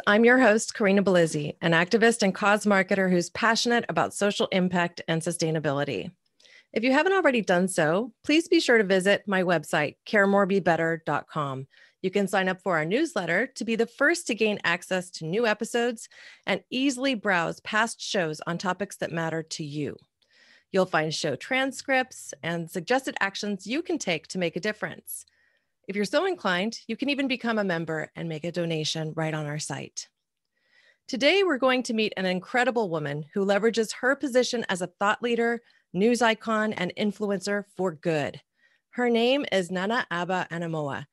I'm your host, Karina Belizzi, an activist and cause marketer who's passionate about social impact and sustainability. If you haven't already done so, please be sure to visit my website, caremorebebetter.com. You can sign up for our newsletter to be the first to gain access to new episodes and easily browse past shows on topics that matter to you. You'll find show transcripts and suggested actions you can take to make a difference. If you're so inclined, you can even become a member and make a donation right on our site. Today, we're going to meet an incredible woman who leverages her position as a thought leader, news icon, and influencer for good. Her name is Nana Aba Anamoah,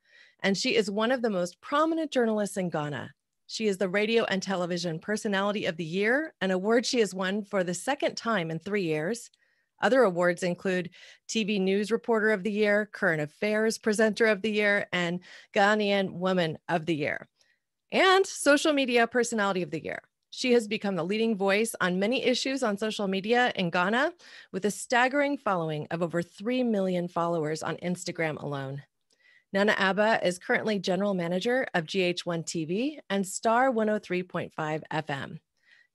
and she is one of the most prominent journalists in Ghana. She is the Radio and Television Personality of the Year, an award she has won for the second time in 3 years. Other awards include TV News Reporter of the Year, Current Affairs Presenter of the Year, and Ghanaian Woman of the Year, and Social Media Personality of the Year. She has become the leading voice on many issues on social media in Ghana, with a staggering following of over 3 million followers on Instagram alone. Nana Aba is currently General Manager of GHOne TV and Starr 103.5 FM.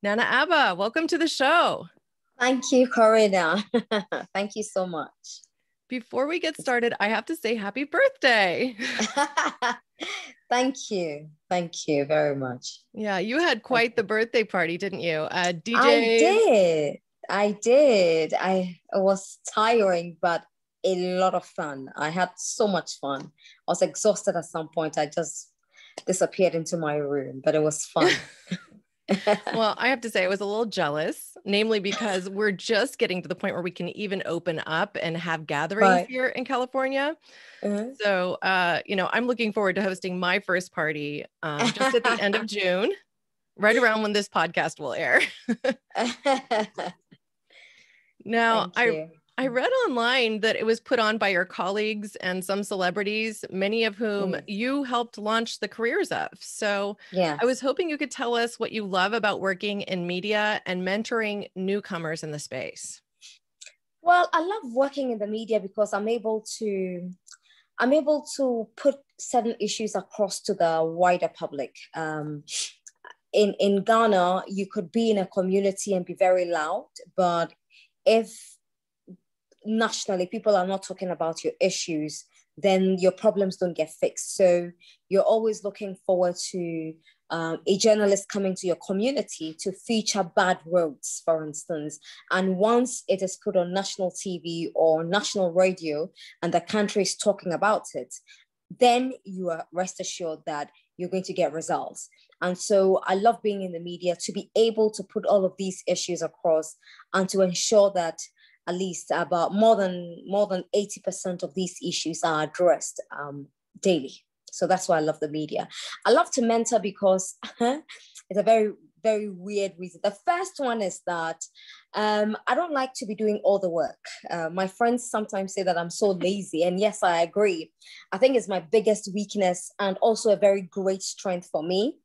Nana Aba, welcome to the show. Thank you, Corina. Thank you so much. Before we get started, I have to say happy birthday. Thank you. Thank you very much. Yeah, you had quite the birthday party, didn't you? DJ. I did. It was tiring, but a lot of fun. I had so much fun. I was exhausted at some point. I just disappeared into my room, but it was fun. Well, I have to say I was a little jealous, namely because we're just getting to the point where we can even open up and have gatherings here in California. So, I'm looking forward to hosting my first party just at the end of June, right around when this podcast will air. Now, I read online that it was put on by your colleagues and some celebrities, many of whom you helped launch the careers of. So I was hoping you could tell us what you love about working in media and mentoring newcomers in the space. Well, I love working in the media because I'm able to put certain issues across to the wider public. In Ghana, you could be in a community and be very loud, but if nationally people are not talking about your issues, then your problems don't get fixed. So you're always looking forward to a journalist coming to your community to feature bad roads, for instance. And once it is put on national TV or national radio and the country is talking about it, then you are rest assured that you're going to get results. And so I love being in the media to be able to put all of these issues across and to ensure that at least about more than 80% of these issues are addressed daily. So that's why I love the media. I love to mentor because it's a very, very weird reason. The first one is that I don't like to be doing all the work. My friends sometimes say that I'm so lazy. And yes, I agree. I think it's my biggest weakness and also a very great strength for me.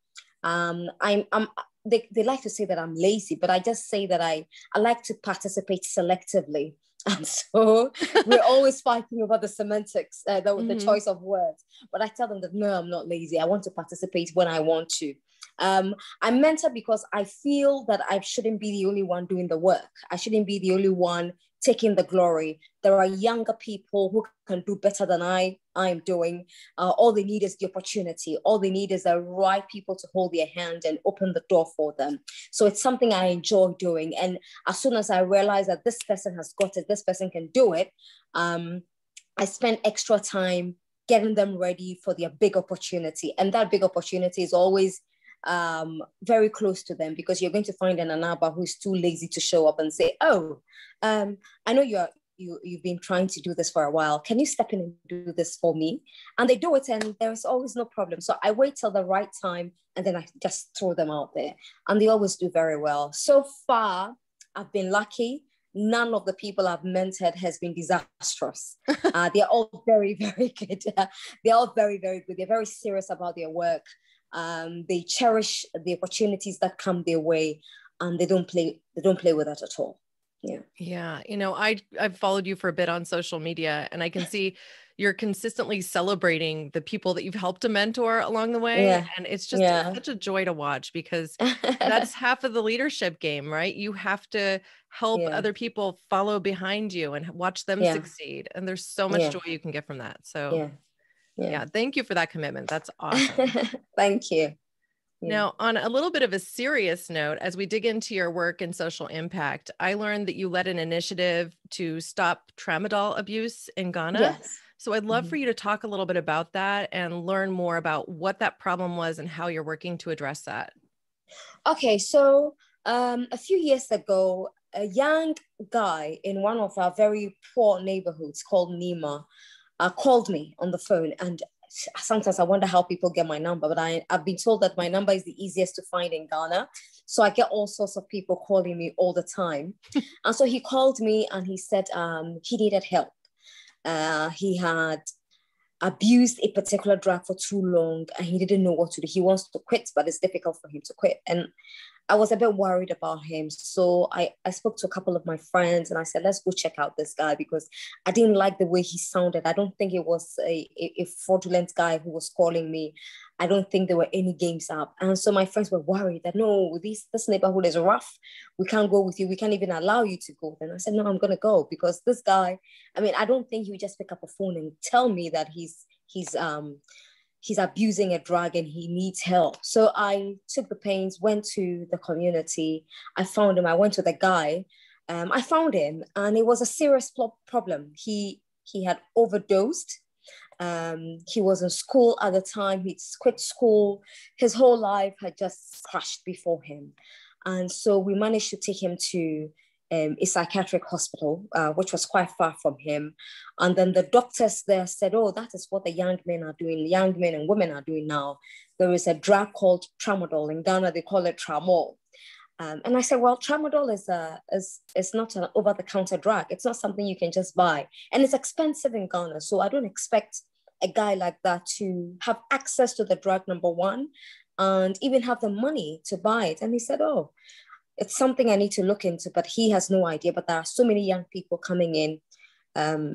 They like to say that I'm lazy, but I just say that I like to participate selectively. And so we're always fighting about the semantics, the choice of words. But I tell them that, no, I'm not lazy. I want to participate when I want to. I mentor because I feel that I shouldn't be the only one doing the work. I shouldn't be the only one taking the glory. There are younger people who can do better than I'm doing. All they need is the opportunity. All they need is the right people to hold their hand and open the door for them. So it's something I enjoy doing. And as soon as I realize that this person has got it, this person can do it, I spend extra time getting them ready for their big opportunity. And that big opportunity is always very close to them, because you're going to find an Anaba who's too lazy to show up and say, I know you've been trying to do this for a while. Can you step in and do this for me? And they do it, and there's always no problem. So I wait till the right time, and then I just throw them out there, and they always do very well. So far, I've been lucky. None of the people I've mentored has been disastrous. They're all very, very good. They're all very, very good. They're very serious about their work. They cherish the opportunities that come their way, and they don't play with that at all. Yeah. You know, I've followed you for a bit on social media, and I can see you're consistently celebrating the people that you've helped to mentor along the way. Yeah. And it's just such a joy to watch, because that's half of the leadership game, right? You have to help other people follow behind you and watch them succeed. And there's so much joy you can get from that. So yeah, thank you for that commitment. That's awesome. Thank you. Now, on a little bit of a serious note, as we dig into your work and social impact, I learned that you led an initiative to stop tramadol abuse in Ghana. Yes. So I'd love for you to talk a little bit about that and learn more about what that problem was and how you're working to address that. Okay, so a few years ago, a young guy in one of our very poor neighborhoods called Nima called me on the phone. And sometimes I wonder how people get my number, but I've been told that my number is the easiest to find in Ghana. So I get all sorts of people calling me all the time. And so he called me and he said he needed help. He had abused a particular drug for too long and he didn't know what to do. He wants to quit, but it's difficult for him to quit. And I was a bit worried about him. So I spoke to a couple of my friends and I said, let's go check out this guy, because I didn't like the way he sounded. I don't think it was a fraudulent guy who was calling me. I don't think there were any games up. And so my friends were worried that, no, this neighborhood is rough. We can't go with you. We can't even allow you to go. Then I said, no, I'm going to go, because this guy, I mean, I don't think he would just pick up a phone and tell me that he's abusing a drug and he needs help. So I took the pains, went to the community. I found him. I went to the guy. I found him, and it was a serious problem. He had overdosed. He was in school at the time. He'd quit school. His whole life had just crashed before him. And so we managed to take him to a psychiatric hospital, which was quite far from him. And then the doctors there said, oh, that is what the young men are doing. Young men and women are doing now. There is a drug called tramadol. In Ghana, they call it tramol. And I said, well, tramadol is not an over-the-counter drug. It's not something you can just buy. And it's expensive in Ghana. So I don't expect a guy like that to have access to the drug, number one, and even have the money to buy it. And he said, oh, it's something I need to look into, but he has no idea. But there are so many young people coming in,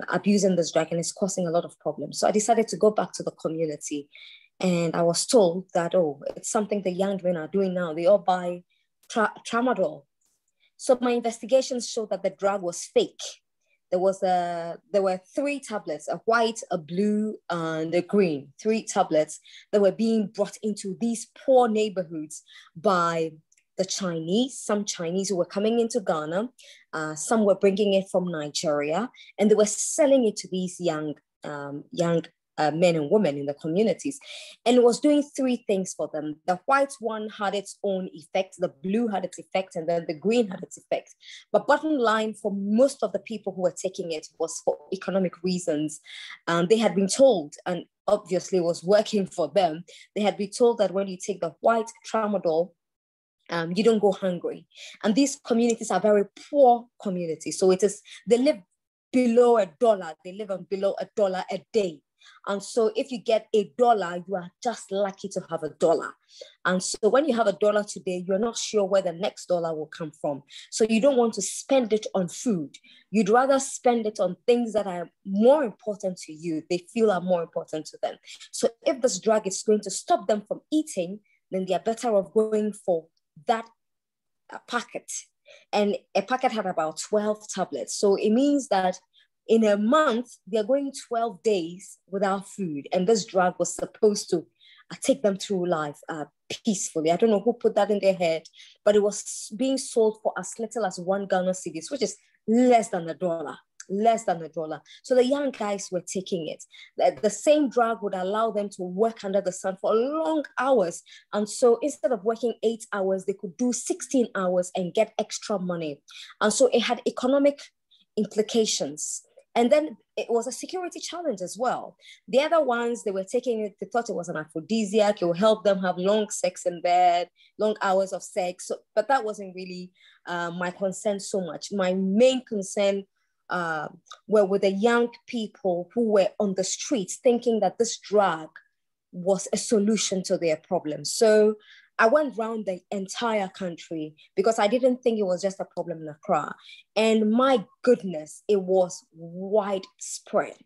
abusing this drug, and it's causing a lot of problems. So I decided to go back to the community. And I was told that, oh, it's something the young men are doing now. They all buy tramadol. So my investigations showed that the drug was fake. There were 3 tablets, a white, a blue, and a green, 3 tablets that were being brought into these poor neighborhoods by the Chinese, some Chinese who were coming into Ghana, some were bringing it from Nigeria, and they were selling it to these young men and women in the communities. And it was doing 3 things for them. The white one had its own effect, the blue had its effect, and then the green had its effect. But bottom line, for most of the people who were taking it was for economic reasons. They had been told, and obviously it was working for them, they had been told that when you take the white tramadol, you don't go hungry. And these communities are very poor communities. So they live below $1. They live on below $1 a day. And so if you get $1, you are just lucky to have $1. And so when you have $1 today, you're not sure where the next dollar will come from. So you don't want to spend it on food. You'd rather spend it on things that are more important to you. They feel are more important to them. So if this drug is going to stop them from eating, then they are better off going for that packet. And a packet had about 12 tablets. So it means that in a month, they're going 12 days without food. And this drug was supposed to take them through life peacefully. I don't know who put that in their head, but it was being sold for as little as 1 Ghana cedis, which is less than $1. Less than $1. So the young guys were taking it. The same drug would allow them to work under the sun for long hours. And so instead of working 8 hours, they could do 16 hours and get extra money. And so it had economic implications. And then it was a security challenge as well. The other ones, they were taking it, they thought it was an aphrodisiac. It will help them have long sex in bed, long hours of sex. So, but that wasn't really my concern so much. My main concern were with the young people who were on the streets thinking that this drug was a solution to their problems. So I went around the entire country because I didn't think it was just a problem in Accra. And my goodness, it was widespread.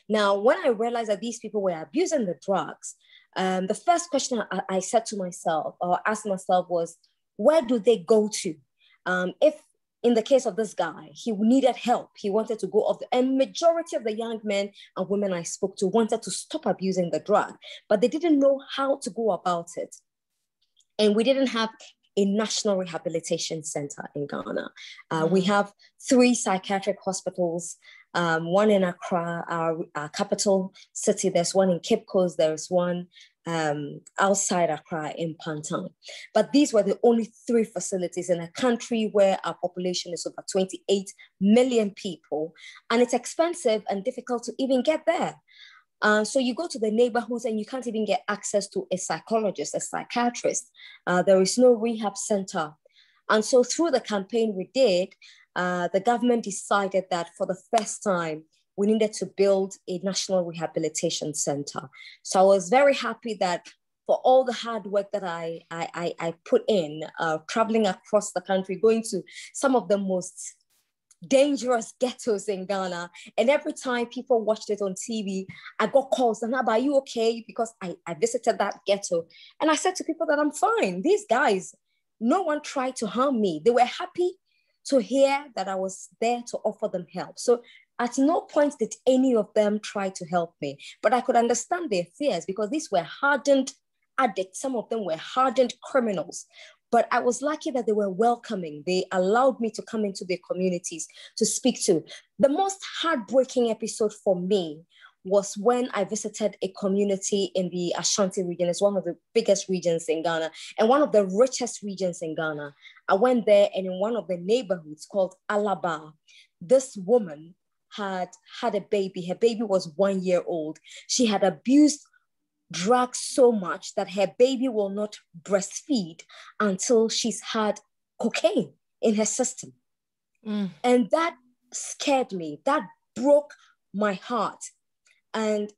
Now, when I realized that these people were abusing the drugs, the first question I said to myself or asked myself was, where do they go to? If in the case of this guy, he needed help. He wanted to go off. And majority of the young men and women I spoke to wanted to stop abusing the drug, but they didn't know how to go about it. And we didn't have a national rehabilitation center in Ghana. We have 3 psychiatric hospitals, one in Accra, our capital city. There's one in Cape Coast. There's one outside Accra in Pantan. But these were the only 3 facilities in a country where our population is over 28 million people. And it's expensive and difficult to even get there. So you go to the neighborhoods and you can't even get access to a psychologist, a psychiatrist. There is no rehab center. And so through the campaign we did, the government decided that for the first time, we needed to build a national rehabilitation center. So I was very happy that for all the hard work that I put in, traveling across the country, going to some of the most dangerous ghettos in Ghana. And every time people watched it on TV, I got calls, and Aba, are you okay? Because I visited that ghetto. And I said to people that I'm fine. These guys, no one tried to harm me. They were happy to hear that I was there to offer them help. So at no point did any of them try to help me, but I could understand their fears because these were hardened addicts. Some of them were hardened criminals. But I was lucky that they were welcoming. They allowed me to come into their communities to speak to. The most heartbreaking episode for me was when I visited a community in the Ashanti region. It's one of the biggest regions in Ghana and one of the richest regions in Ghana. I went there, and in one of the neighborhoods called Alaba, this woman had a baby. Her baby was 1 year old. She had abused drugs so much that her baby will not breastfeed until she's had cocaine in her system. And that scared me. That broke my heart. And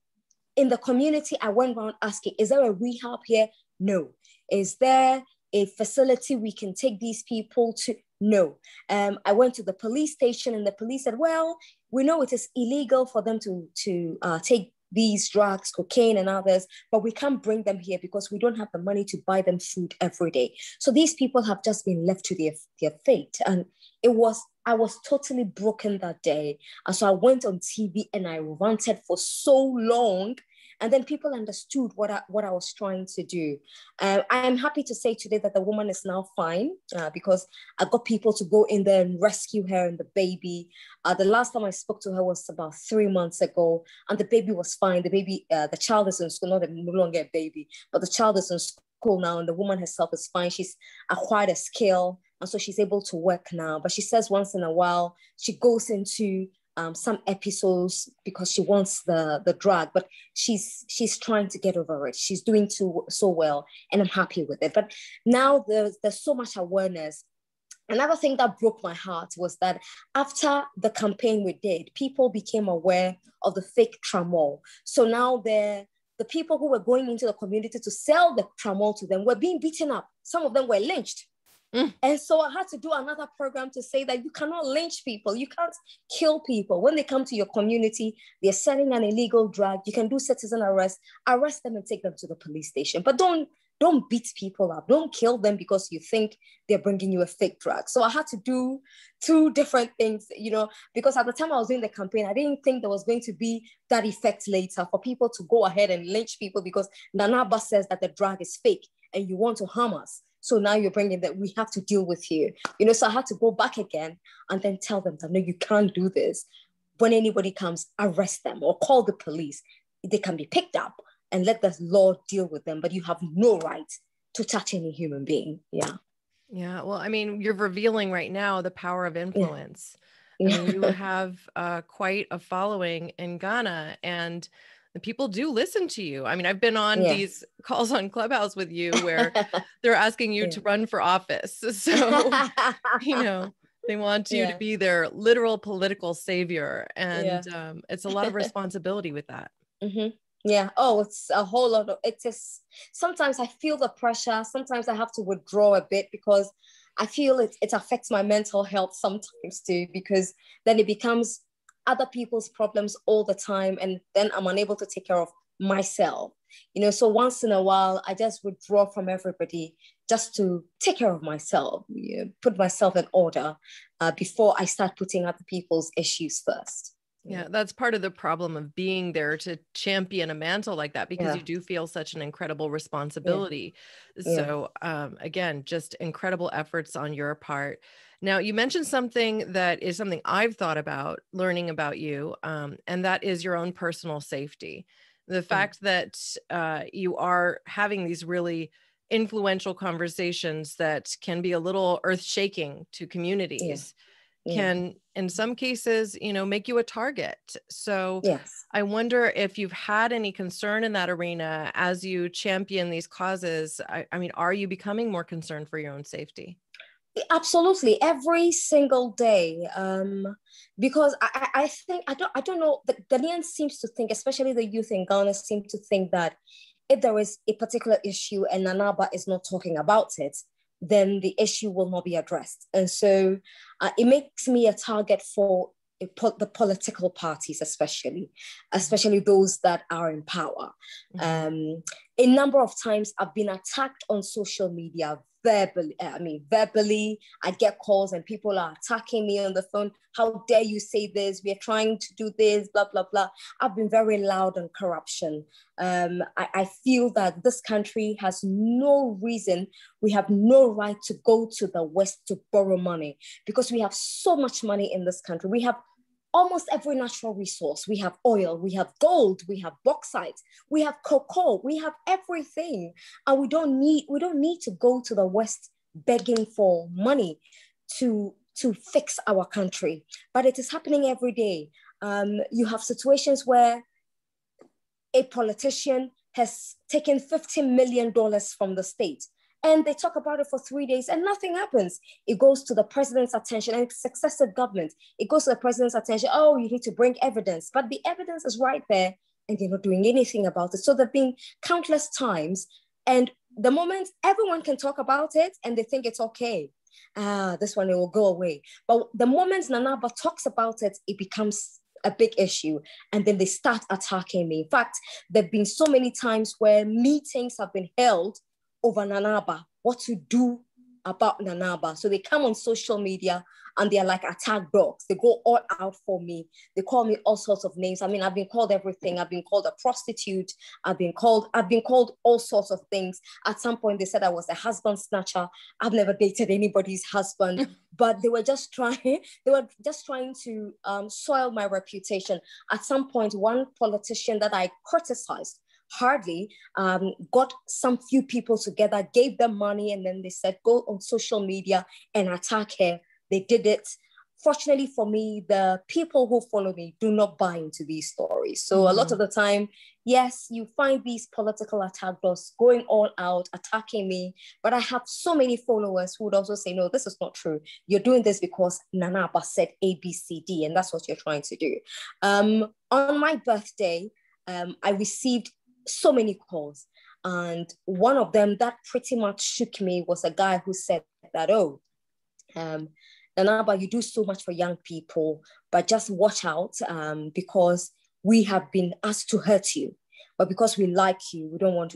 in the community, I went around asking, is there a rehab here? No. Is there a facility we can take these people to? No. I went to the police station, and the police said, well, we know it is illegal for them to take these drugs, cocaine and others, but we can't bring them here because we don't have the money to buy them food every day. So these people have just been left to their fate. And I was totally broken that day. And so I went on TV and I ranted for so long. And then people understood what I was trying to do. I am happy to say today that the woman is now fine because I got people to go in there and rescue her and the baby. The last time I spoke to her was about 3 months ago, and the baby was fine. The baby, the child is in school, no longer a baby, but the child is in school now, and the woman herself is fine. She's acquired a skill, and so she's able to work now. But she says once in a while, she goes into some episodes because she wants the drug, but she's trying to get over it. She's doing so well, and I'm happy with it. But now there's so much awareness. Another thing that broke my heart was that after the campaign we did, people became aware of the fake tramador. So now the people who were going into the community to sell the tramador to them were being beaten up. Some of them were lynched. And so I had to do another program to say that you cannot lynch people. You can't kill people. When they come to your community, they're selling an illegal drug. You can do citizen arrest them and take them to the police station. But don't beat people up. Don't kill them because you think they're bringing you a fake drug. So I had to do 2 different things, because at the time I was doing the campaign, I didn't think there was going to be that effect later for people to go ahead and lynch people because Nana Aba says that the drug is fake and you want to harm us. So now you're bringing that we have to deal with you. So I had to go back again and then tell them that, no, you can't do this. When anybody comes, arrest them or call the police. They can be picked up and let the law deal with them, but you have no right to touch any human being. Yeah. Yeah. Well, I mean, you're revealing right now the power of influence. Yeah. I mean, you have quite a following in Ghana, and the people do listen to you. I mean, I've been on these calls on Clubhouse with you where they're asking you to run for office. So, they want you to be their literal political savior. And it's a lot of responsibility with that. Mm-hmm. Yeah. Oh, it's a whole lot of it is sometimes I feel the pressure. Sometimes I have to withdraw a bit because I feel it affects my mental health sometimes too, because then it becomes other people's problems all the time. And then I'm unable to take care of myself. So once in a while, I just withdraw from everybody just to take care of myself, put myself in order before I start putting other people's issues first. Yeah, that's part of the problem of being there to champion a mantle like that, because you do feel such an incredible responsibility. So again, just incredible efforts on your part. Now, you mentioned something that is something I've thought about learning about you, and that is your own personal safety. The fact that you are having these really influential conversations that can be a little earth-shaking to communities. Can in some cases, make you a target. So I wonder if you've had any concern in that arena as you champion these causes. I mean, are you becoming more concerned for your own safety? Absolutely, every single day. Because I think I don't know, the Ghanaians seems to think, especially the youth in Ghana seem to think that if there is a particular issue and Nana Aba is not talking about it, then the issue will not be addressed. And so it makes me a target for the political parties, especially those that are in power. A number of times I've been attacked on social media verbally. I get calls and people are attacking me on the phone. How dare you say this? We're trying to do this, blah, blah, blah. I've been very loud on corruption. I feel that this country has no reason, we have no right to go to the West to borrow money, because we have so much money in this country. We have almost every natural resource. We have oil, we have gold, we have bauxite, we have cocoa, we have everything. And we don't need to go to the West begging for money to fix our country. But it is happening every day. You have situations where a politician has taken $15 million from the state, and they talk about it for 3 days and nothing happens. It goes to the president's attention, and successive government, it goes to the president's attention. Oh, you need to bring evidence, but the evidence is right there and they're not doing anything about it. So there've been countless times, and the moment everyone can talk about it and they think it's okay, this one, it will go away. But the moment Nana Aba talks about it, it becomes a big issue, and then they start attacking me. In fact, there've been so many times where meetings have been held over Nana Aba, what to do about Nana Aba. So they come on social media and they're like attack dogs. They go all out for me. They call me all sorts of names. I mean, I've been called everything. I've been called a prostitute. I've been called all sorts of things. At some point, they said I was a husband snatcher. I've never dated anybody's husband, but they were just trying to soil my reputation. At some point, one politician that I criticized hardly got some few people together, gave them money, and then they said, go on social media and attack her. They did it. Fortunately for me, the people who follow me do not buy into these stories. So a lot of the time, yes, you find these political attack dogs going all out, attacking me. But I have so many followers who would also say, no, this is not true. You're doing this because Nana Aba said A, B, C, D, and that's what you're trying to do. On my birthday, I received so many calls. And one of them that pretty much shook me was a guy who said that, Nana Aba, you do so much for young people, but just watch out because we have been asked to hurt you. But because we like you, we don't want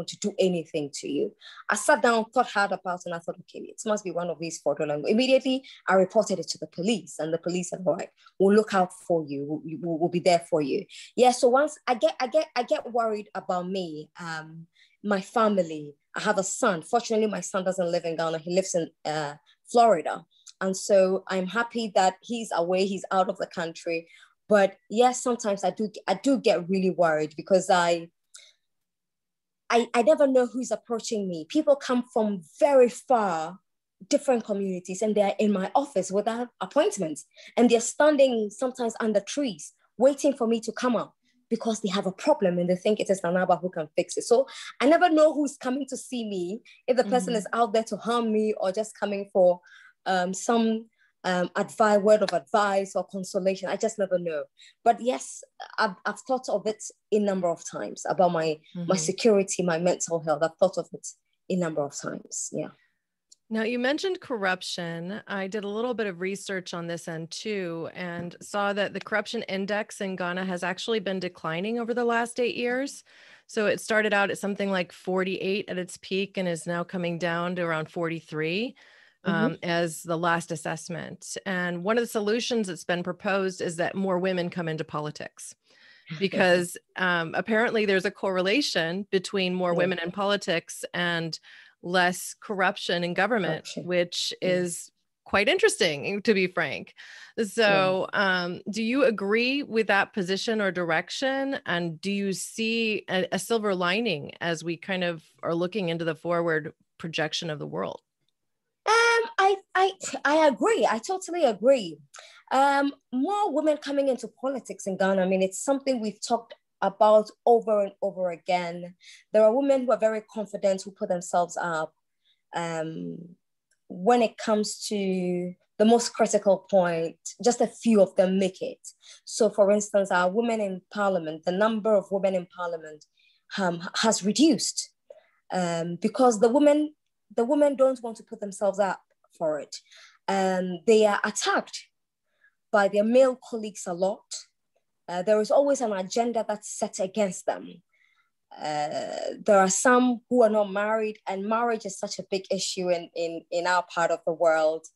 to do anything to you. I sat down, thought hard about it, and I thought, okay, it must be one of these fraudulent. Immediately, I reported it to the police, and the police said, all right, we'll look out for you. We'll be there for you. Yeah. So once I get worried about me, my family. I have a son. Fortunately, my son doesn't live in Ghana. He lives in Florida. And so I'm happy that he's away. He's out of the country. But yes, sometimes I do get really worried because I never know who's approaching me. People come from very far, different communities, and they're in my office without appointments. And they're standing sometimes under trees, waiting for me to come up because they have a problem and they think it is Nana Aba who can fix it. So I never know who's coming to see me, if the person is out there to harm me or just coming for some word of advice or consolation. I just never know. But yes, I've thought of it a number of times about my security, my mental health. I've thought of it a number of times. Yeah. Now, you mentioned corruption. I did a little bit of research on this end too, and saw that the corruption index in Ghana has actually been declining over the last 8 years. So it started out at something like 48 at its peak and is now coming down to around 43 as the last assessment. And one of the solutions that's been proposed is that more women come into politics, because apparently there's a correlation between more women in politics and less corruption in government, which is quite interesting, to be frank. So do you agree with that position or direction? And do you see a silver lining as we kind of are looking into the forward projection of the world? I agree. I totally agree. More women coming into politics in Ghana. I mean, it's something we've talked about over and over again. There are women who are very confident, who put themselves up. When it comes to the most critical point, just a few of them make it. So for instance, our women in parliament, the number of women in parliament has reduced because the women don't want to put themselves up for it. They are attacked by their male colleagues a lot. There is always an agenda that's set against them. There are some who are not married, and marriage is such a big issue in our part of the world.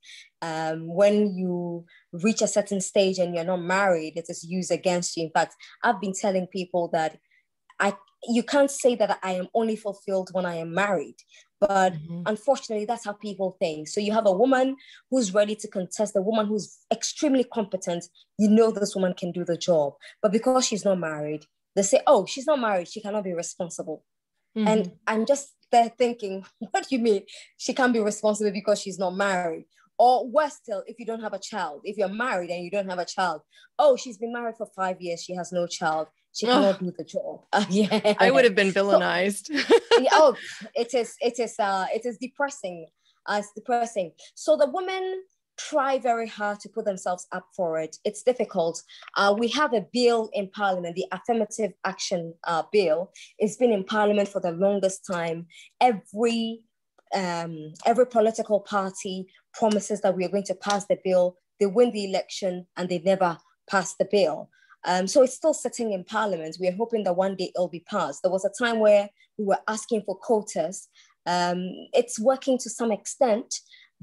When you reach a certain stage and you're not married, it is used against you. In fact, I've been telling people that you can't say that I am only fulfilled when I am married. But unfortunately, that's how people think. So you have a woman who's ready to contest, a woman who's extremely competent. You know this woman can do the job. But because she's not married, they say, oh, she's not married, she cannot be responsible. And I'm just there thinking, what do you mean she can't be responsible because she's not married? Or worse still, if you don't have a child, if you're married and you don't have a child, oh, she's been married for 5 years, she has no child, she cannot do the job. I would have been villainized. So, it is depressing. It's depressing. So the women try very hard to put themselves up for it. It's difficult. We have a bill in Parliament, the Affirmative Action Bill. It's been in Parliament for the longest time. Every political party promises that we are going to pass the bill. They win the election and they never pass the bill. So it's still sitting in Parliament. We are hoping that one day it'll be passed. There was a time where we were asking for quotas. It's working to some extent,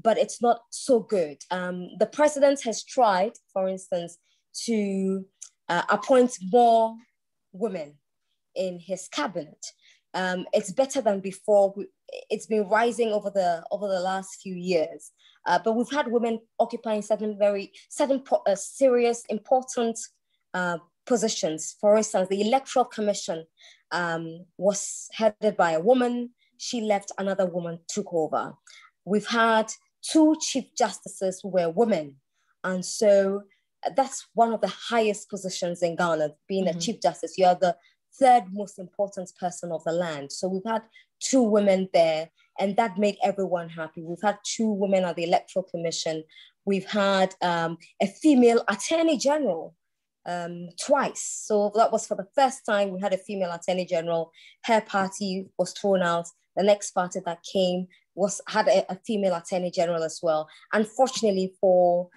but it's not so good. The president has tried, for instance, to appoint more women in his cabinet. It's better than before. It's been rising over the last few years, but we've had women occupying certain serious, important positions. For instance, the Electoral Commission was headed by a woman. She left, another woman took over. We've had 2 chief justices who were women. And so that's one of the highest positions in Ghana, being a chief justice. You are the 3rd most important person of the land. So we've had 2 women there, and that made everyone happy. We've had 2 women at the Electoral Commission. We've had a female attorney general twice. So that was for the first time we had a female attorney general. Her party was thrown out. The next party that came had a female attorney general as well. Unfortunately for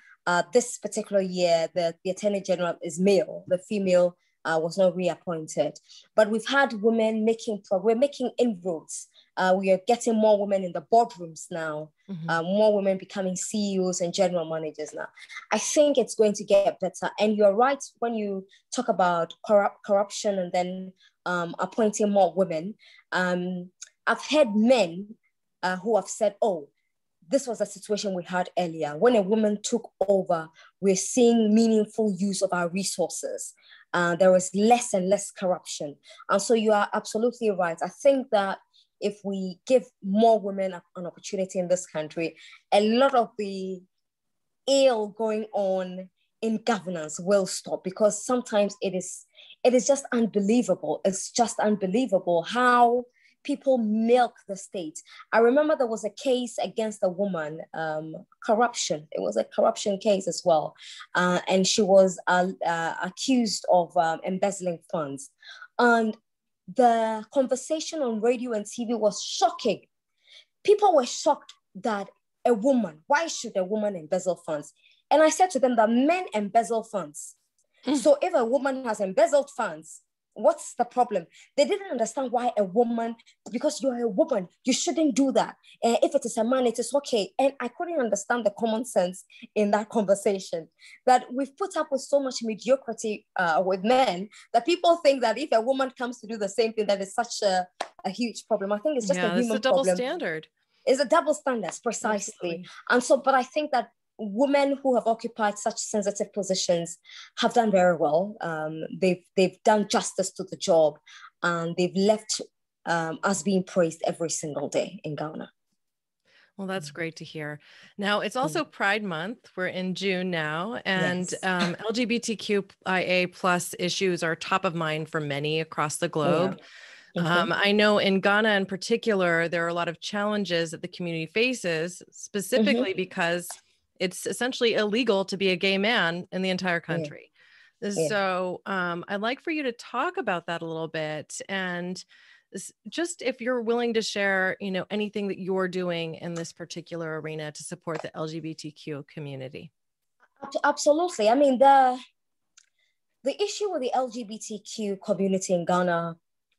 this particular year, the attorney general is male. The female was not reappointed. But we've had women we're making inroads. We are getting more women in the boardrooms now, more women becoming CEOs and general managers now. I think it's going to get better. And you're right when you talk about corruption and then appointing more women. I've heard men who have said, oh, this was a situation we had earlier. When a woman took over, we're seeing meaningful use of our resources. There is less and less corruption. And so you are absolutely right. I think that if we give more women an opportunity in this country, a lot of the ill going on in governance will stop, because sometimes it is just unbelievable. It's just unbelievable how people milk the state. I remember there was a case against a woman, corruption. It was a corruption case as well. And she was accused of embezzling funds. And the conversation on radio and TV was shocking. People were shocked that a woman, why should a woman embezzle funds? And I said to them that men embezzle funds. So if a woman has embezzled funds, what's the problem? They didn't understand why a woman, because you're a woman, you shouldn't do that. If it is a man, it is okay. And I couldn't understand the common sense in that conversation, that we've put up with so much mediocrity with men that people think that if a woman comes to do the same thing, that is such a huge problem. I think it's just a human double problem. Standard. It's a double standard, precisely. Absolutely. And so, but I think that women who have occupied such sensitive positions have done very well. They've done justice to the job, and they've left us being praised every single day in Ghana. Well, that's great to hear. Now, it's also Pride Month. We're in June now, and Yes. LGBTQIA plus issues are top of mind for many across the globe. Yeah. I know in Ghana in particular, there are a lot of challenges that the community faces, specifically because it's essentially illegal to be a gay man in the entire country. Yeah. So I'd like for you to talk about that a little bit, and just if you're willing to share, anything that you're doing in this particular arena to support the LGBTQ community. Absolutely. I mean, the issue with the LGBTQ community in Ghana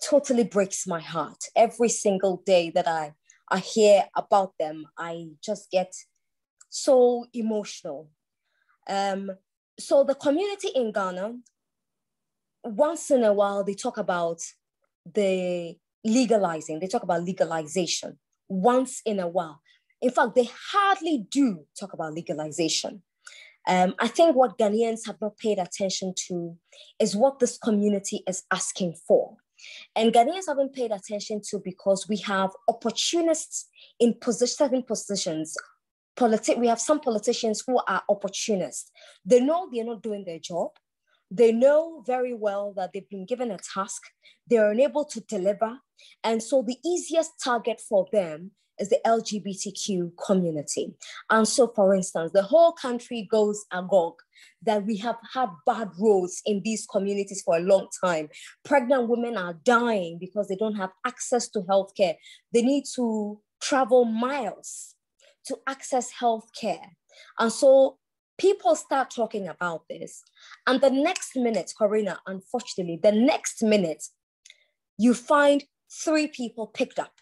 totally breaks my heart. Every single day that I hear about them, I just get so emotional. So the community in Ghana, once in a while, they talk about they talk about legalization once in a while. In fact, they hardly do talk about legalization. I think what Ghanaians have not paid attention to is what this community is asking for. And Ghanaians haven't paid attention to because we have opportunists in certain positions. We have some politicians who are opportunists. They know they're not doing their job. They know very well that they've been given a task. They're unable to deliver. And so the easiest target for them is the LGBTQ community. And so, for instance, the whole country goes agog that we have had bad roads in these communities for a long time. Pregnant women are dying because they don't have access to healthcare. They need to travel miles to access healthcare. And so people start talking about this. And the next minute, Corina, unfortunately, the next minute, you find 3 people picked up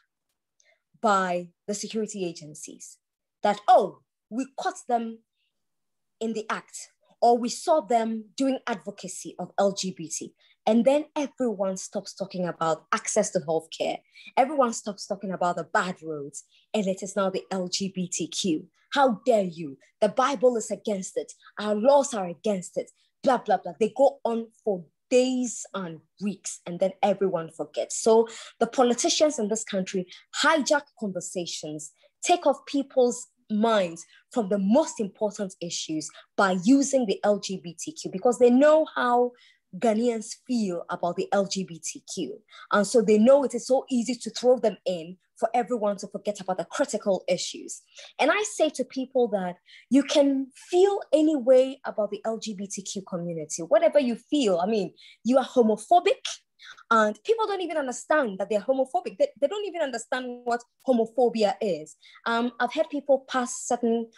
by the security agencies that, we caught them in the act, or we saw them doing advocacy of LGBT. And then everyone stops talking about access to healthcare. Everyone stops talking about the bad roads, and it is now the LGBTQ. How dare you? The Bible is against it. Our laws are against it. Blah, blah, blah. They go on for days and weeks, and then everyone forgets. So the politicians in this country hijack conversations, take off people's minds from the most important issues by using the LGBTQ, because they know how Ghanaians feel about the LGBTQ. And so they know it is so easy to throw them in for everyone to forget about the critical issues. And I say to people that you can feel any way about the LGBTQ community, whatever you feel. I mean, you are homophobic, and people don't even understand that they're homophobic. They don't even understand what homophobia is. I've heard people pass certain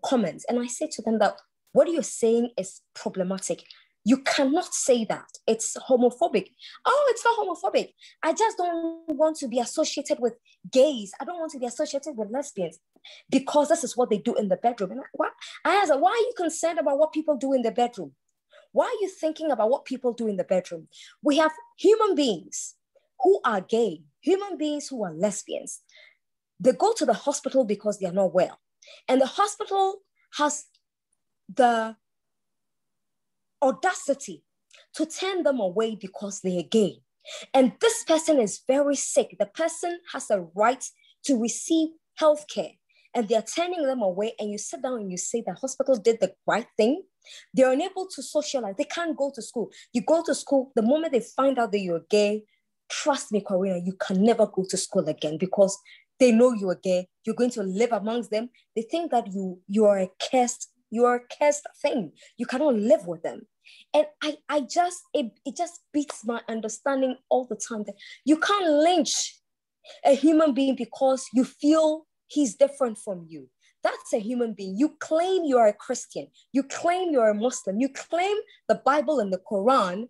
comments, and I say to them that what you're saying is problematic. You cannot say that. It's homophobic. Oh, it's not homophobic. I just don't want to be associated with gays. I don't want to be associated with lesbians because this is what they do in the bedroom. And I asked her, why are you concerned about what people do in the bedroom? Why are you thinking about what people do in the bedroom? We have human beings who are gay, human beings who are lesbians. They go to the hospital because they are not well. And the hospital has the audacity to turn them away because they are gay. And this person is very sick. The person has a right to receive healthcare, and they're turning them away. And you sit down and you say the hospital did the right thing. They're unable to socialize. They can't go to school. You go to school, the moment they find out that you're gay, trust me, Corina, you can never go to school again because they know you are gay. You're going to live amongst them. They think that you are a cursed thing. You cannot live with them. And it just beats my understanding all the time that you can't lynch a human being because you feel he's different from you. That's a human being. You claim you are a Christian. You claim you're a Muslim. You claim the Bible and the Quran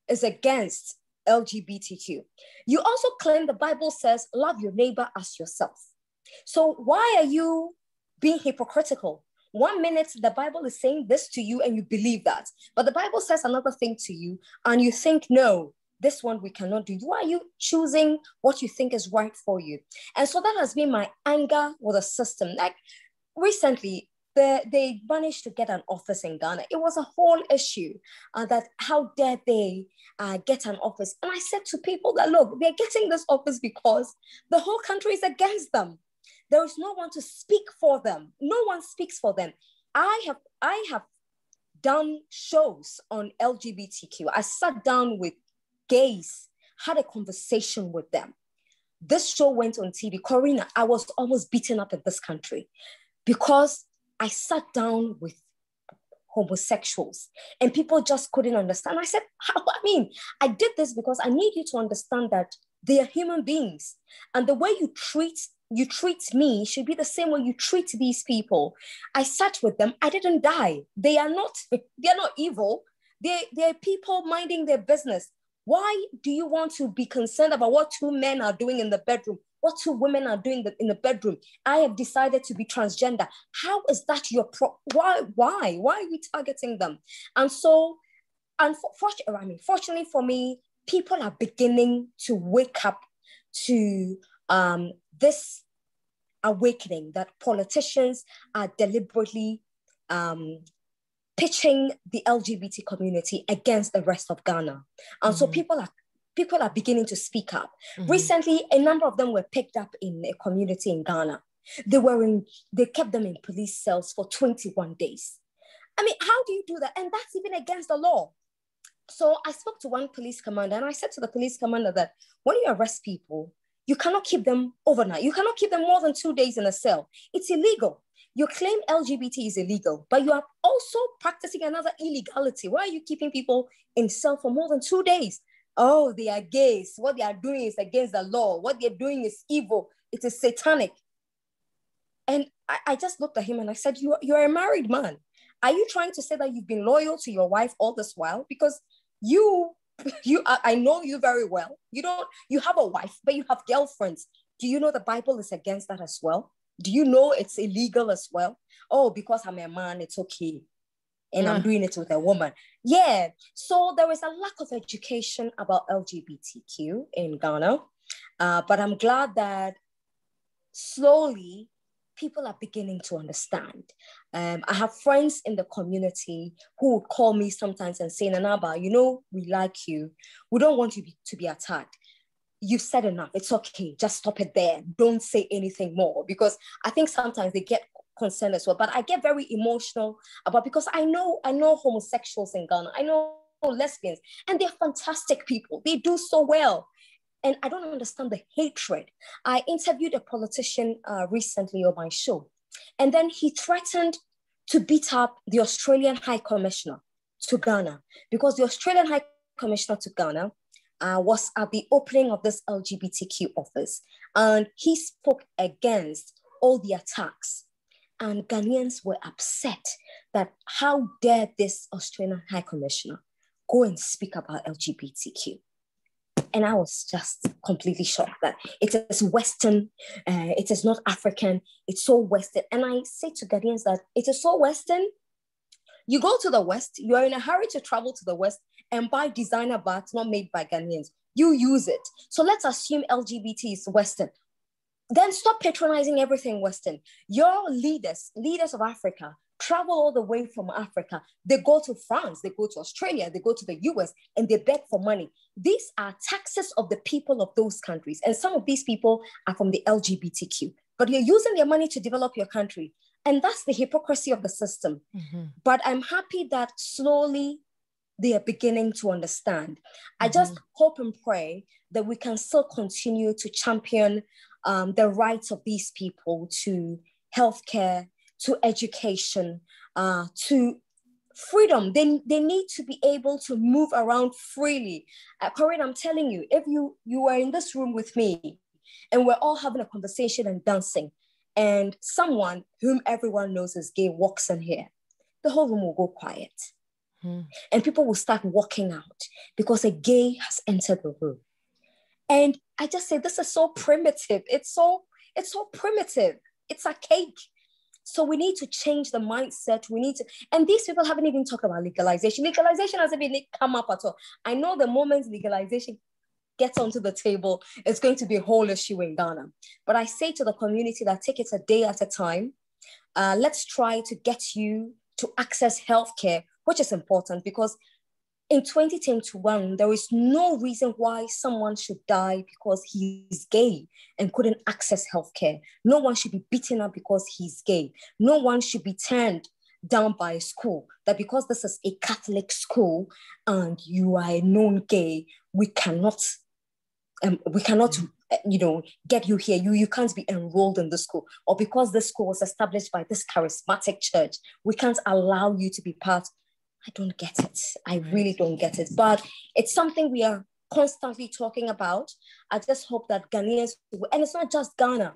is against LGBTQ. You also claim the Bible says, love your neighbor as yourself. So why are you being hypocritical? 1 minute, the Bible is saying this to you and you believe that. But the Bible says another thing to you and you think, no, this one we cannot do. Why are you choosing what you think is right for you? And so that has been my anger with the system. Like recently, they managed to get an office in Ghana. It was a whole issue that how dare they get an office. And I said to people that, look, they're getting this office because the whole country is against them. There is no one to speak for them. No one speaks for them. I have done shows on LGBTQ. I sat down with gays, had a conversation with them. This show went on TV. Corina, I was almost beaten up in this country because I sat down with homosexuals and people just couldn't understand. I said, I did this because I need you to understand that they are human beings. And the way you treat me should be the same way you treat these people. I sat with them. I didn't die. They are not evil. They're people minding their business. Why do you want to be concerned about what two men are doing in the bedroom? What two women are doing in the bedroom? I have decided to be transgender. How is that your why are we targeting them? And so, fortunately for me, people are beginning to wake up to this awakening that politicians are deliberately pitching the LGBT community against the rest of Ghana. And so people are beginning to speak up. Mm-hmm. Recently, a number of them were picked up in a community in Ghana. They kept them in police cells for 21 days. How do you do that? And that's even against the law. So I spoke to one police commander and I said to the police commander that when you arrest people, you cannot keep them overnight. You cannot keep them more than 2 days in a cell. It's illegal. You claim LGBT is illegal, but you are also practicing another illegality. Why are you keeping people in cell for more than 2 days? Oh, they are gays. What they are doing is against the law. What they're doing is evil. It is satanic. And I just looked at him and I said, you're a married man. Are you trying to say that you've been loyal to your wife all this while? Because I know you very well. You have a wife, but you have girlfriends. Do you know the Bible is against that as well? Do you know it's illegal as well? Oh, because I'm a man, it's okay. And I'm doing it with a woman. Yeah. So there is a lack of education about LGBTQ in Ghana. But I'm glad that slowly people are beginning to understand. I have friends in the community who would call me sometimes and say, Nanaba, we like you. We don't want you to be attacked. You've said enough. It's okay. Just stop it there. Don't say anything more. Because I think sometimes they get concerned as well. But I get very emotional because I know homosexuals in Ghana. I know lesbians. And they're fantastic people. They do so well. And I don't understand the hatred. I interviewed a politician recently on my show. And then he threatened to beat up the Australian High Commissioner to Ghana. Because the Australian High Commissioner to Ghana was at the opening of this LGBTQ office. And he spoke against all the attacks. And Ghanaians were upset that how dare this Australian High Commissioner go and speak about LGBTQ. And I was just completely shocked that it is Western, it is not African, it's so Western. And I say to Ghanaians that it is so Western. You go to the West, you are in a hurry to travel to the West and buy designer bags not made by Ghanaians. You use it. So let's assume LGBT is Western. Then stop patronizing everything Western. Your leaders of Africa, travel all the way from Africa. They go to France, they go to Australia, they go to the US, and they beg for money. These are taxes of the people of those countries. And some of these people are from the LGBTQ. But you're using their money to develop your country. And that's the hypocrisy of the system. Mm-hmm. But I'm happy that slowly they are beginning to understand. I just hope and pray that we can still continue to champion the rights of these people to healthcare, to education, to freedom. They need to be able to move around freely. Corinne, I'm telling you, if you were in this room with me and we're all having a conversation and dancing, and someone whom everyone knows is gay walks in here, the whole room will go quiet. And people will start walking out because a gay has entered the room. And I just say, this is so primitive. It's so primitive. It's archaic. So we need to change the mindset. We need to, and these people haven't even talked about legalization. Legalization hasn't even come up at all. I know the moment legalization gets onto the table, it's going to be a whole issue in Ghana. But I say to the community that take it a day at a time. Let's try to get you to access healthcare, which is important because in 2021, there is no reason why someone should die because he's gay and couldn't access healthcare. No one should be beaten up because he's gay. No one should be turned down by a school, that because this is a Catholic school and you are a known gay, we cannot get you here. You can't be enrolled in the school. Or because this school was established by this charismatic church, we can't allow you to be part. I don't get it. I really don't get it. But it's something we are constantly talking about. I just hope that Ghanaians, and it's not just Ghana,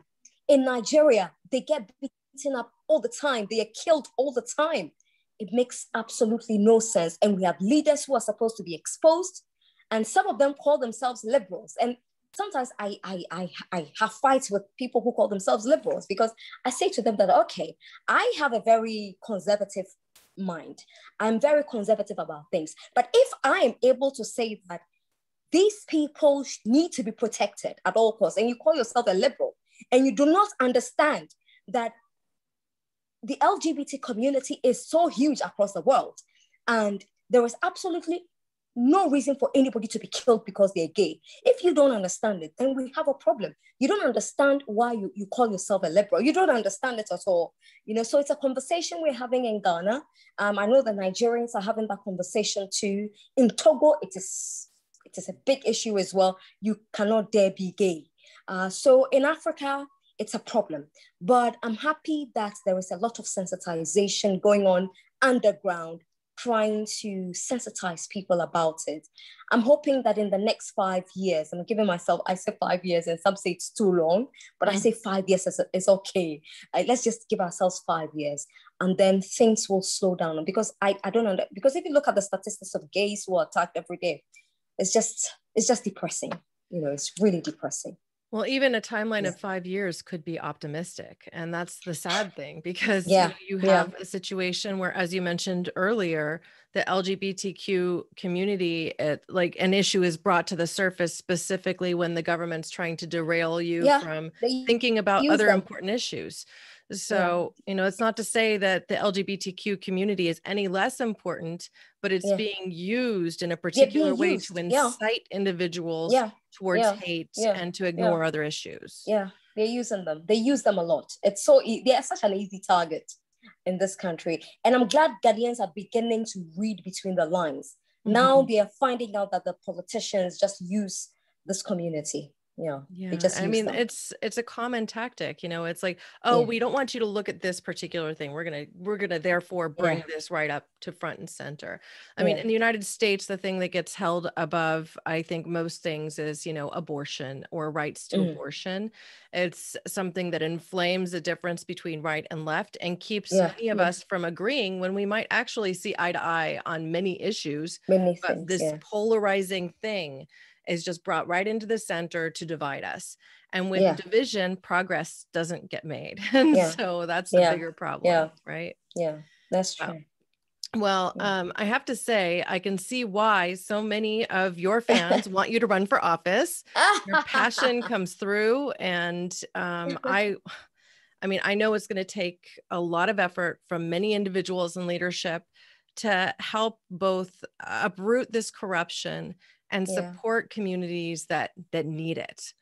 in Nigeria, they get beaten up all the time. They are killed all the time. It makes absolutely no sense. And we have leaders who are supposed to be exposed, and some of them call themselves liberals. And sometimes I have fights with people who call themselves liberals because I say to them that, okay, I have a very conservative mind. I'm very conservative about things. But if I am able to say that these people need to be protected at all costs, and you call yourself a liberal, and you do not understand that the LGBT community is so huge across the world, and there is absolutely no reason for anybody to be killed because they're gay. If you don't understand it, then we have a problem. You don't understand why you call yourself a liberal. You don't understand it at all. So it's a conversation we're having in Ghana. I know the Nigerians are having that conversation too. In Togo, it is a big issue as well. You cannot dare be gay. So in Africa, it's a problem. But I'm happy that there is a lot of sensitization going on underground, trying to sensitize people about it. I'm hoping that in the next 5 years, I'm giving myself, I say 5 years and some say it's too long, but I say 5 years is okay. Let's just give ourselves 5 years and then things will slow down. Because I don't know, because if you look at the statistics of gays who are attacked every day, it's just depressing. It's really depressing. Well, even a timeline of 5 years could be optimistic. And that's the sad thing, because you have a situation where, as you mentioned earlier, the LGBTQ community, an issue is brought to the surface specifically when the government's trying to derail you from thinking about other important issues. So, it's not to say that the LGBTQ community is any less important, but it's being used in a particular way to incite individuals towards hate and to ignore other issues. Yeah, they're using them. They use them a lot. They're such an easy target in this country. And I'm glad Ghanaians are beginning to read between the lines. Now they are finding out that the politicians just use this community. It's a common tactic. It's like, we don't want you to look at this particular thing. We're gonna therefore bring this right up to front and center. I mean, in the United States, the thing that gets held above, I think, most things is, abortion or rights to abortion. It's something that inflames the difference between right and left and keeps many of us from agreeing when we might actually see eye to eye on many issues. But this polarizing thing is just brought right into the center to divide us. And with division, progress doesn't get made. And so that's the bigger problem, right? Yeah, that's true. Well, I have to say, I can see why so many of your fans want you to run for office. Your passion comes through. And I know it's going to take a lot of effort from many individuals in leadership to help both uproot this corruption and support communities that need it,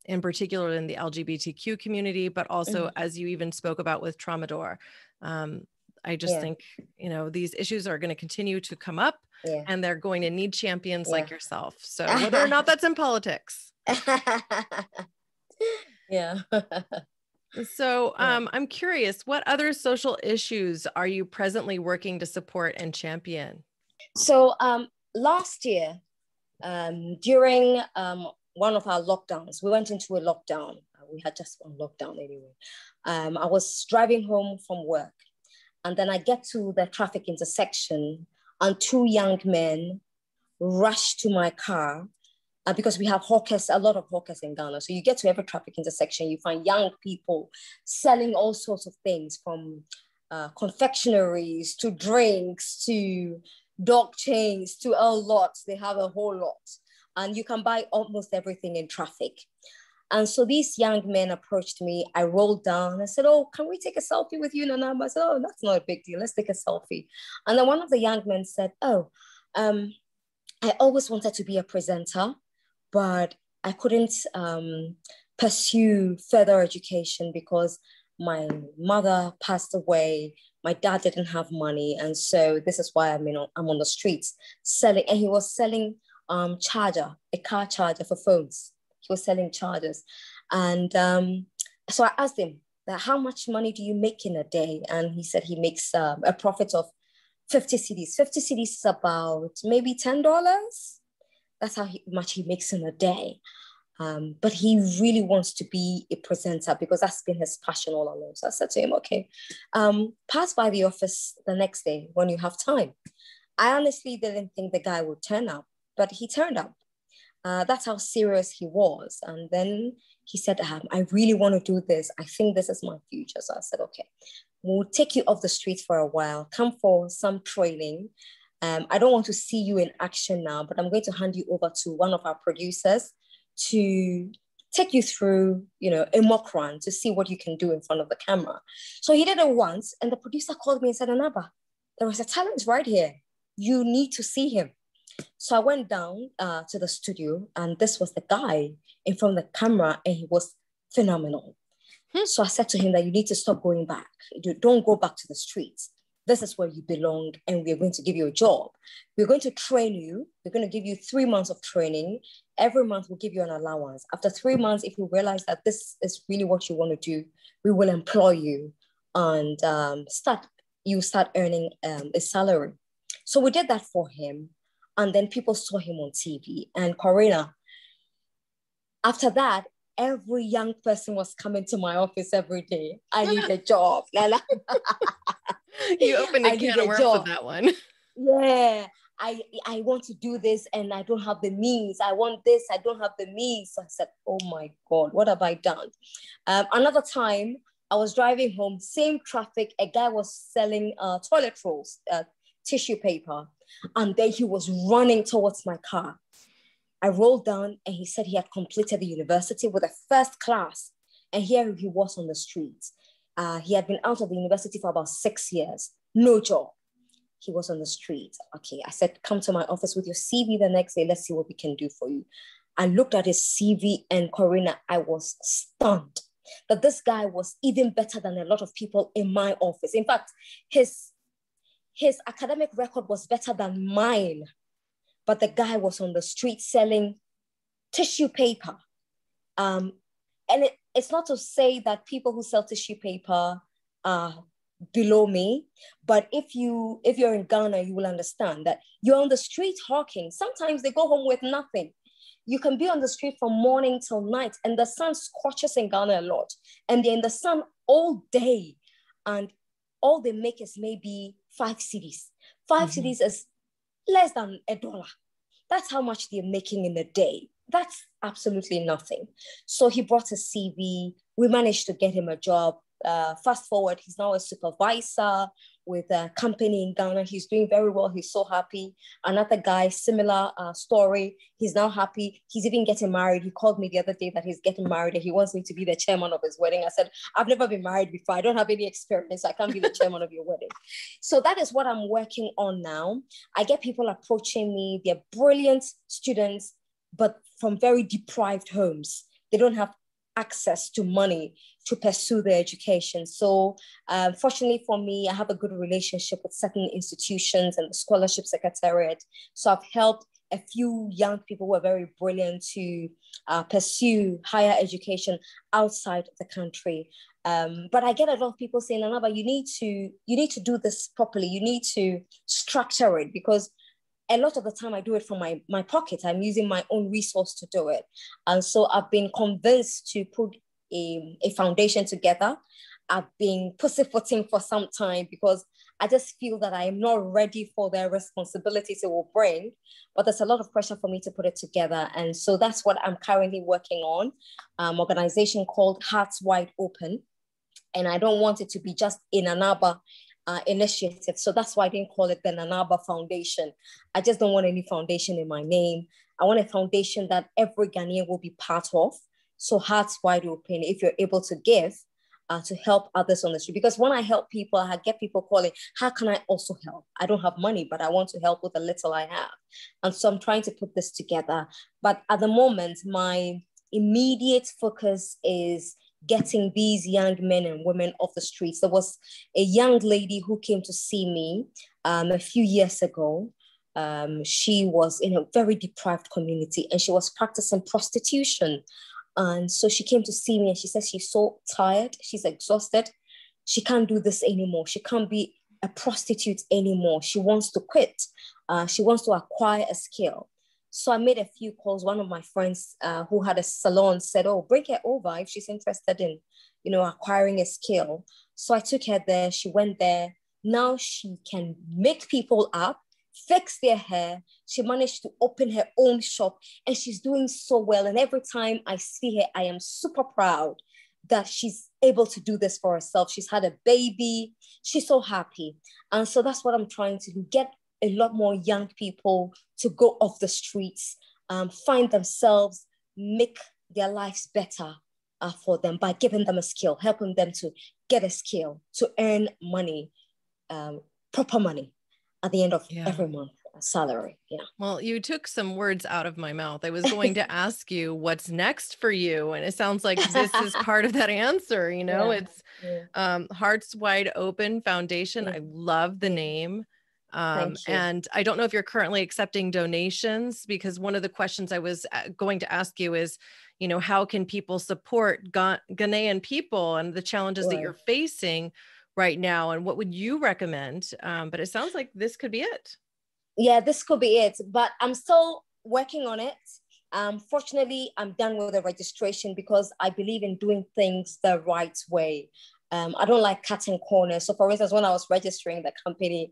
in particular in the LGBTQ community, but also, as you even spoke about with Tramador, I just think, you know, these issues are going to continue to come up and they're going to need champions like yourself. So whether or not that's in politics. Yeah. So I'm curious, what other social issues are you presently working to support and champion? So last year, during one of our lockdowns, we went into a lockdown. We had just one lockdown anyway. I was driving home from work, and then I get to the traffic intersection, and two young men rush to my car because we have hawkers, a lot of hawkers in Ghana. So you get to every traffic intersection, you find young people selling all sorts of things, from confectionaries to drinks to dog chains to a lot. They have a whole lot. And you can buy almost everything in traffic. And so these young men approached me. I rolled down. I said, "Oh, can we take a selfie with you, Nana?" I said, "Oh, that's not a big deal. Let's take a selfie." And then one of the young men said, "Oh, I always wanted to be a presenter, but I couldn't pursue further education because my mother passed away. My dad didn't have money. And so this is why I'm on the streets selling." And he was selling a car charger for phones. He was selling chargers. And so I asked him, "How much money do you make in a day?" And he said he makes a profit of 50 cedis. 50 cedis is about maybe $10. That's how much he makes in a day. But he really wants to be a presenter because that's been his passion all along. So I said to him, "Okay, pass by the office the next day when you have time." I honestly didn't think the guy would turn up, but he turned up. That's how serious he was. And then he said, "I really want to do this. I think this is my future." So I said, "Okay, we'll take you off the street for a while. Come for some training. I don't want to see you in action now, but I'm going to hand you over to one of our producers to take you through, a mock run to see what you can do in front of the camera." So he did it once, and the producer called me and said, "Anaba, there is a talent right here. You need to see him." So I went down to the studio, and this was the guy in front of the camera, and he was phenomenal. So I said to him that you need to stop going back. Don't go back to the streets. This is where you belong, and we're going to give you a job. We're going to train you. We're going to give you 3 months of training. Every month we'll give you an allowance. After 3 months, if you realize that this is really what you want to do, we will employ you and start earning a salary. So we did that for him. And then people saw him on TV. And Corina, after that, every young person was coming to my office every day. "I need a job." You opened a can of worms with that one. Yeah, I want to do this and I don't have the means. I want this, I don't have the means. So I said, "Oh my God, what have I done?" Another time, I was driving home, same traffic. A guy was selling toilet rolls, tissue paper. And then he was running towards my car. I rolled down, and he said he had completed the university with a first class. And here he was on the streets. He had been out of the university for about 6 years, no job. He was on the street. Okay, I said, "Come to my office with your CV the next day. Let's see what we can do for you." I looked at his CV, and Corina, I was stunned that this guy was even better than a lot of people in my office. In fact, his academic record was better than mine, but the guy was on the street selling tissue paper. And it's not to say that people who sell tissue paper are below me, but if you're in Ghana, you will understand that you're on the street hawking. Sometimes they go home with nothing. You can be on the street from morning till night, and the sun scorches in Ghana a lot, and they're in the sun all day, and all they make is maybe 5 cedis. 5 cedis is less than $1. That's how much they're making in a day. That's absolutely nothing. So he brought a CV. We managed to get him a job. Fast forward, he's now a supervisor with a company in Ghana. He's doing very well. He's so happy. Another guy, similar story. He's now happy. He's even getting married. He called me the other day that he's getting married and he wants me to be the chairman of his wedding. I said, "I've never been married before. I don't have any experience. I can't be the chairman of your wedding." So that is what I'm working on now. I get people approaching me. They're brilliant students, but from very deprived homes. They don't have access to money to pursue their education. So fortunately for me, I have a good relationship with certain institutions and the scholarship secretariat. So I've helped a few young people who are very brilliant to pursue higher education outside the country. But I get a lot of people saying, Anaba, you need to do this properly. You need to structure it, because a lot of the time I do it from my pocket. I'm using my own resource to do it. And so I've been convinced to put a foundation together. I've been pussyfooting for some time because I just feel that I am not ready for the responsibilities it will bring, but there's a lot of pressure for me to put it together. And so that's what I'm currently working on, organization called Hearts Wide Open. And I don't want it to be just in Anaba initiative. So that's why I didn't call it the Nanaba Foundation. I just don't want any foundation in my name. I want a foundation that every Ghanaian will be part of. So Hearts Wide Open, if you're able to give, to help others on the street. Because when I help people, I get people calling, how can I also help? I don't have money, but I want to help with the little I have. And so I'm trying to put this together. But at the moment, my immediate focus is getting these young men and women off the streets. There was a young lady who came to see me a few years ago. She was in a very deprived community and she was practicing prostitution. And so she came to see me and she says she's so tired, she's exhausted. She can't do this anymore. She can't be a prostitute anymore. She wants to quit. She wants to acquire a skill. So I made a few calls. One of my friends who had a salon said, oh, bring her over if she's interested in, acquiring a skill. So I took her there. She went there. Now she can make people up, fix their hair. She managed to open her own shop and she's doing so well. And every time I see her, I am super proud that she's able to do this for herself. She's had a baby. She's so happy. And so that's what I'm trying to do, get a lot more young people to go off the streets, find themselves, make their lives better for them by giving them a skill, helping them to get a skill, to earn money, proper money at the end of every month, a salary. Yeah. Well, you took some words out of my mouth. I was going to ask you what's next for you. And it sounds like this is part of that answer. It's Hearts Wide Open Foundation. I love the name. And I don't know if you're currently accepting donations, because one of the questions I was going to ask you is, how can people support Ghanaian people and the challenges that you're facing right now? And what would you recommend? But it sounds like this could be it. Yeah, this could be it, but I'm still working on it. Fortunately, I'm done with the registration because I believe in doing things the right way. I don't like cutting corners. So for instance, when I was registering the company,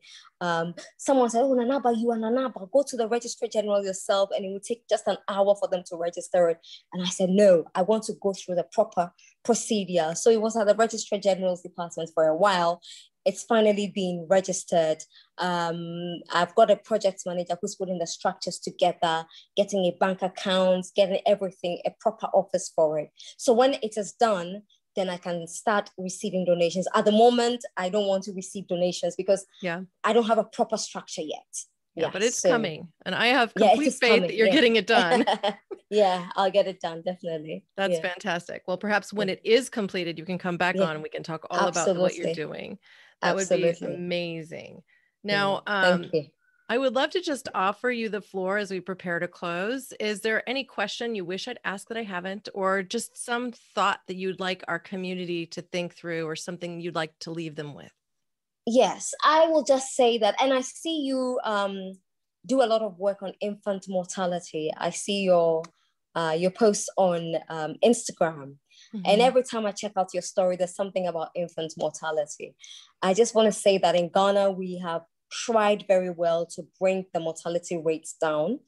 someone said, oh, Nanaba, you are Nanaba, go to the Registrar General yourself and it will take just an hour for them to register it. And I said, no, I want to go through the proper procedure. So it was at the Registrar General's department for a while. It's finally been registered. I've got a project manager who's putting the structures together, getting a bank account, getting everything, a proper office for it. So when it is done, then I can start receiving donations. At the moment, I don't want to receive donations because I don't have a proper structure yet. Yeah, but it's coming. And I have complete faith that you're getting it done. Yeah, I'll get it done, definitely. That's fantastic. Well, perhaps when it is completed, you can come back on and we can talk all about what you're doing. That would be amazing. Now, thank you. I would love to just offer you the floor as we prepare to close. Is there any question you wish I'd ask that I haven't, or just some thought that you'd like our community to think through, or something you'd like to leave them with? Yes, I will just say that, and I see you do a lot of work on infant mortality. I see your posts on Instagram. And every time I check out your story, there's something about infant mortality. I just want to say that in Ghana, we have tried very well to bring the mortality rates down.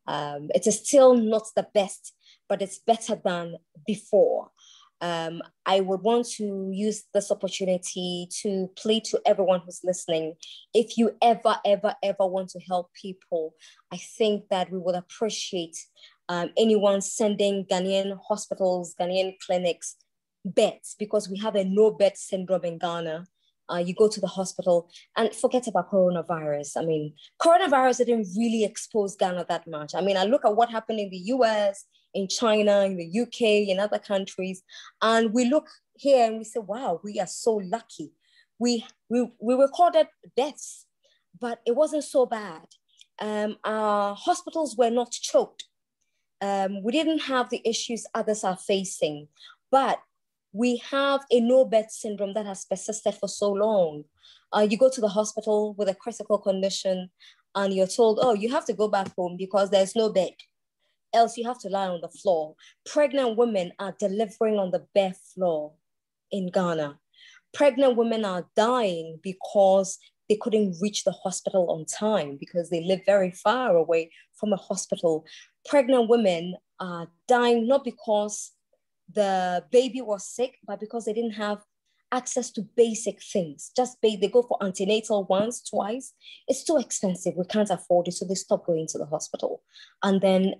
It is still not the best, but it's better than before. I would want to use this opportunity to plead to everyone who's listening. If you ever want to help people, I think that we would appreciate anyone sending Ghanaian hospitals, Ghanaian clinics, beds, because we have a no bed syndrome in Ghana. You go to the hospital and forget about coronavirus. I mean, coronavirus didn't really expose Ghana that much. I mean, I look at what happened in the US, in China, in the UK, in other countries. And we look here and we say, wow, we are so lucky. We recorded deaths, but it wasn't so bad. Our hospitals were not choked. We didn't have the issues others are facing, but we have a no bed syndrome that has persisted for so long. You go to the hospital with a critical condition and you're told, oh, you have to go back home because there's no bed. Else you have to lie on the floor. Pregnant women are delivering on the bare floor in Ghana. Pregnant women are dying because they couldn't reach the hospital on time because they live very far away from a hospital. Pregnant women are dying not because the baby was sick, but because they didn't have access to basic things. They go for antenatal once, twice. It's too expensive. We can't afford it. So they stop going to the hospital. And then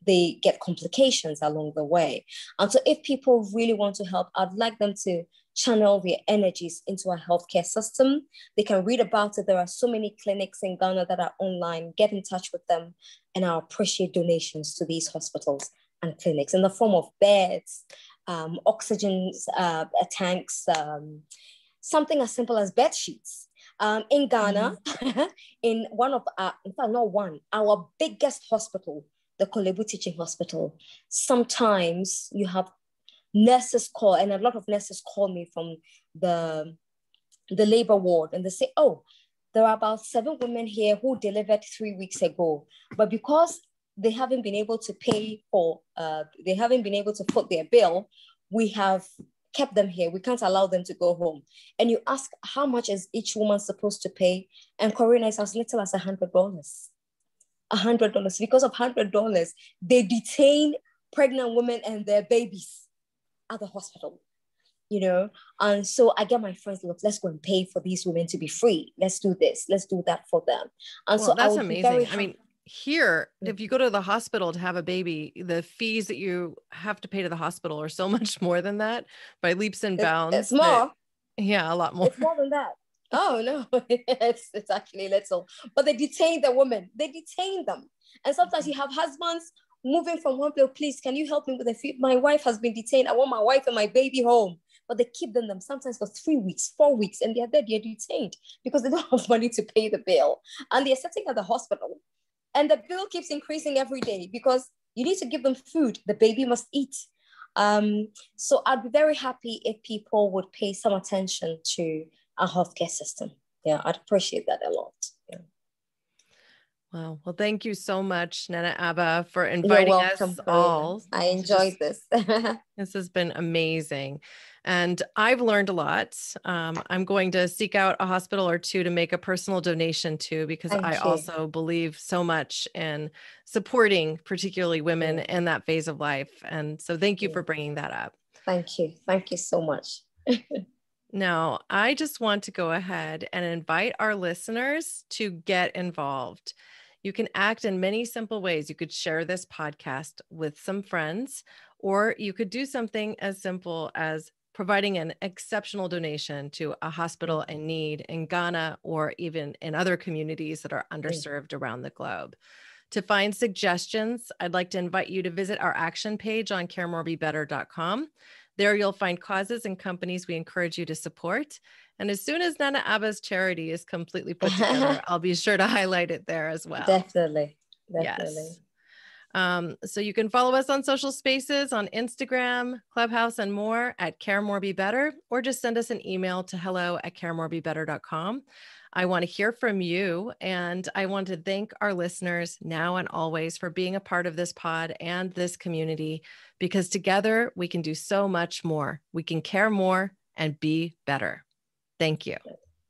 they get complications along the way. And so if people really want to help, I'd like them to channel their energies into our healthcare system. They can read about it. There are so many clinics in Ghana that are online. Get in touch with them. And I appreciate donations to these hospitals and clinics in the form of beds, oxygen tanks, something as simple as bed sheets. In Ghana, in one of our, in fact, not one, our biggest hospital, the Kolebu Teaching Hospital, sometimes you have nurses call, and a lot of nurses call me from the labor ward, and they say, oh, there are about 7 women here who delivered 3 weeks ago, but because they haven't been able to pay for, they haven't been able to foot their bill, we have kept them here. We can't allow them to go home. And you ask, how much is each woman supposed to pay? And Corina is as little as $100. $100. Because of $100, they detain pregnant women and their babies at the hospital, you know? And so I get my friends, look, let's go and pay for these women to be free. Let's do this. Let's do that for them. And well, so that's amazing. I mean, here, if you go to the hospital to have a baby, the fees that you have to pay to the hospital are so much more than that by leaps and bounds. It's more. Yeah, a lot more. It's more than that. Oh, no, it's actually little. But they detain the women. They detain them. And sometimes you have husbands moving from one place, please, can you help me with the feed? My wife has been detained. I want my wife and my baby home. But they keep them sometimes for 3 weeks, 4 weeks, and they're there, they're detained because they don't have money to pay the bill. And they're sitting at the hospital. And the bill keeps increasing every day because you need to give them food. The baby must eat. So I'd be very happy if people would pay some attention to our healthcare system. Yeah, I'd appreciate that a lot. Yeah. Wow. Well, thank you so much, Nana Aba, for inviting us all. I enjoyed this. This has been amazing. And I've learned a lot. I'm going to seek out a hospital or two to make a personal donation to, because I also believe so much in supporting particularly women in that phase of life. And so thank you for bringing that up. Thank you. Thank you so much. Now, I just want to go ahead and invite our listeners to get involved. You can act in many simple ways. You could share this podcast with some friends, or you could do something as simple as providing an exceptional donation to a hospital in need in Ghana, or even in other communities that are underserved around the globe. To find suggestions, I'd like to invite you to visit our action page on caremorebebetter.com. There you'll find causes and companies we encourage you to support. And as soon as Nana Aba's charity is completely put together, I'll be sure to highlight it there as well. Definitely. Yes. So you can follow us on social spaces on Instagram, Clubhouse, and more at Care More Be Better, or just send us an email to hello@caremorebebetter.com. I want to hear from you, and I want to thank our listeners now and always for being a part of this pod and this community, because together we can do so much more. We can care more and be better. Thank you.